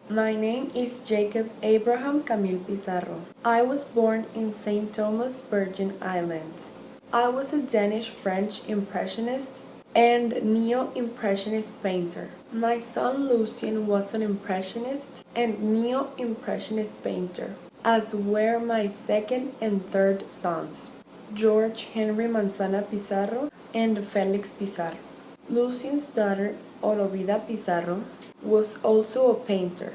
My name is Jacob Abraham Camille Pissarro. I was born in St. Thomas, Virgin Islands. I was a Danish-French impressionist and neo-impressionist painter. My son Lucien was an impressionist and neo-impressionist painter, as were my second and third sons, George Henry Manzana Pissarro and Felix Pissarro. Lucien's daughter, Orovida Pissarro, was also a painter.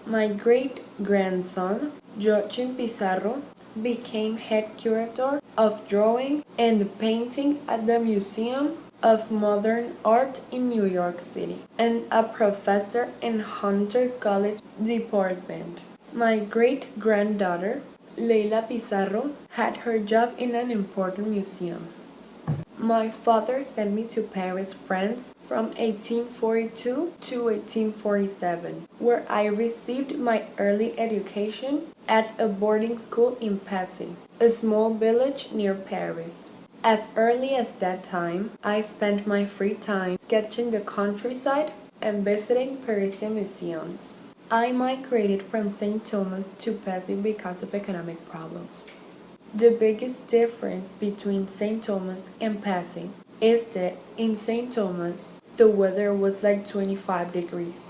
My great-grandson, Joachim Pissarro, became head curator of drawing and painting at the Museum of Modern Art in New York City, and a professor in Hunter College Department. My great-granddaughter, Leila Pissarro, had her job in an important museum. My father sent me to Paris, France from 1842 to 1847, where I received my early education at a boarding school in Passy, a small village near Paris. As early as that time, I spent my free time sketching the countryside and visiting Parisian museums. I migrated from St. Thomas to Passy because of economic problems. The biggest difference between St. Thomas and Passy is that in St. Thomas, the weather was like 25 degrees,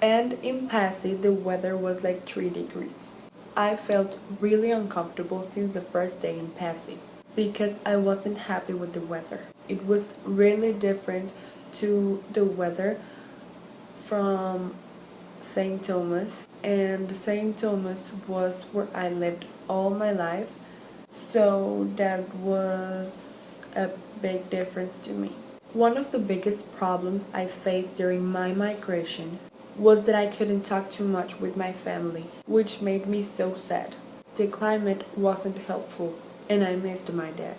and in Passy, the weather was like 3 degrees. I felt really uncomfortable since the first day in Passy because I wasn't happy with the weather. It was really different to the weather from St. Thomas, and St. Thomas was where I lived all my life. So that was a big difference to me. One of the biggest problems I faced during my migration was that I couldn't talk too much with my family, which made me so sad. The climate wasn't helpful, and I missed my dad.